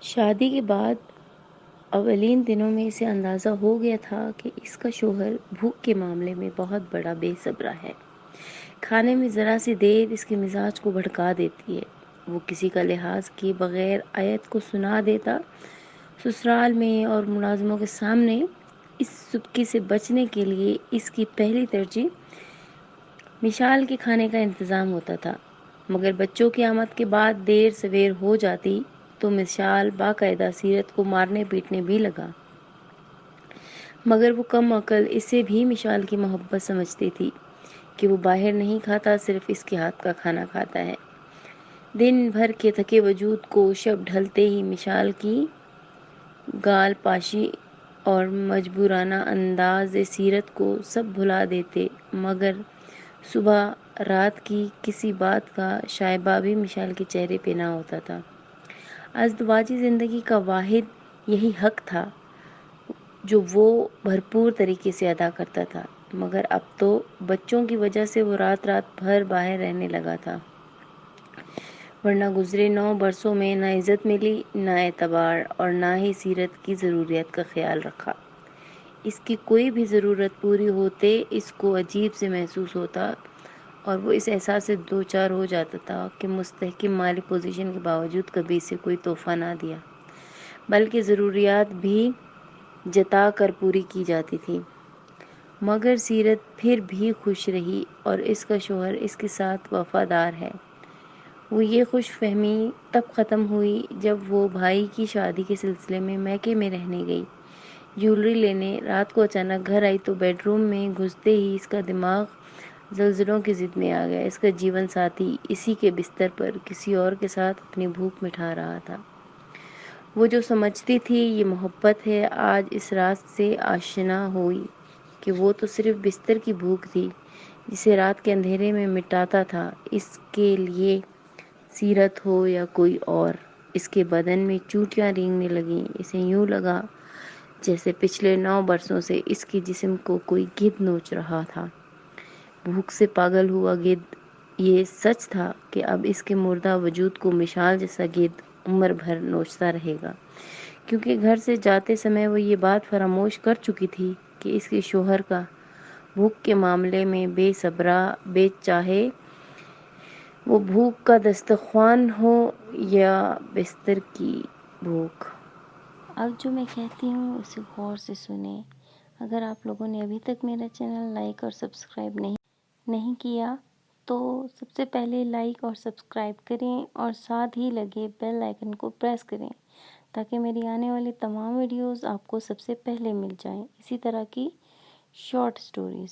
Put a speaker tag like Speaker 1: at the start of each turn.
Speaker 1: شادی کے بعد اولین دنوں میں اسے اندازہ ہو گیا تھا کہ اس کا شوہر بھوک کے معاملے میں بہت بڑا بے صبرا ہے۔ کھانے میں ذرا سی دیر اس کے مزاج کو بھڑکا دیتی ہے۔ وہ کسی کا لحاظ کیے بغیر آیت کو سنا دیتا۔ سسرال میں اور ملازموں کے سامنے اس سبکی سے بچنے کے لیے اس کی پہلی ترجیح مشال کے کھانے کا انتظام ہوتا تھا، مگر بچوں کی آمد کے بعد دیر سویر ہو جاتی تو مشال باقاعدہ سیرت کو مارنے پیٹنے بھی لگا، مگر وہ کم عقل اسے بھی مشال کی محبت سمجھتی تھی کہ وہ باہر نہیں کھاتا، صرف اس کے ہاتھ کا کھانا کھاتا ہے۔ دن بھر کے تھکے وجود کو شب ڈھلتے ہی مشال کی گال پاشی اور مجبورانہ انداز سیرت کو سب بھلا دیتے، مگر صبح رات کی کسی بات کا شائبہ بھی مشال کے چہرے پہ نہ ہوتا تھا۔ ازدواجی زندگی کا واحد یہی حق تھا جو وہ بھرپور طریقے سے ادا کرتا تھا، مگر اب تو بچوں کی وجہ سے وہ رات رات بھر باہر رہنے لگا تھا، ورنہ گزرے 9 برسوں میں نہ عزت ملی، نہ اعتبار، اور نہ ہی سیرت کی ضروریات کا خیال رکھا۔ اس کی کوئی بھی ضرورت پوری ہوتے اس کو عجیب سے محسوس ہوتا اور وہ اس احساس سے دوچار ہو جاتا تھا کہ مستحکم مالی پوزیشن کے باوجود کبھی اسے کوئی تحفہ نہ دیا، بلکہ ضروریات بھی جتا کر پوری کی جاتی تھی۔ مگر سیرت پھر بھی خوش رہی اور اس کا شوہر اس کے ساتھ وفادار ہے۔ وہ یہ خوش فہمی تب ختم ہوئی جب وہ بھائی کی شادی کے سلسلے میں میکے میں رہنے گئی، جیولری لینے۔ رات کو اچانک گھر آئی تو بیڈ روم میں گھستے ہی اس کا دماغ زلزلوں کی زد میں آ گیا۔ اس کا جیون ساتھی اسی کے بستر پر کسی اور کے ساتھ اپنی بھوک مٹھا رہا تھا۔ وہ جو سمجھتی تھی یہ محبت ہے، آج اس راز سے آشنا ہوئی کہ وہ تو صرف بستر کی بھوک تھی جسے رات کے اندھیرے میں مٹاتا تھا۔ اس کے لیے سیرت ہو یا کوئی اور، اس کے بدن میں چوٹیاں رینگنے لگیں۔ اسے یوں لگا جیسے پچھلے 9 برسوں سے اس کے جسم کو کوئی گدھ نوچ رہا تھا، بھوک سے پاگل ہوا گدھ۔ یہ سچ تھا کہ اب اس کے مردہ وجود کو مشال جیسا گدھ عمر بھر نوچتا رہے گا، کیونکہ گھر سے جاتے سمے وہ یہ بات فراموش کر چکی تھی کہ اس کے شوہر کا بھوک کے معاملے میں بے صبرا، بے چاہے وہ بھوک کا دسترخوان ہو یا بستر کی بھوک۔ اب جو میں کہتی ہوں اسے غور سے سنیں۔ اگر آپ لوگوں نے ابھی تک میرا چینل لائک اور سبسکرائب نہیں کیا تو سب سے پہلے لائک اور سبسکرائب کریں اور ساتھ ہی لگے بیل آئیکن کو پریس کریں تاکہ میری آنے والی تمام ویڈیوز آپ کو سب سے پہلے مل جائیں، اسی طرح کی شارٹ سٹوریز۔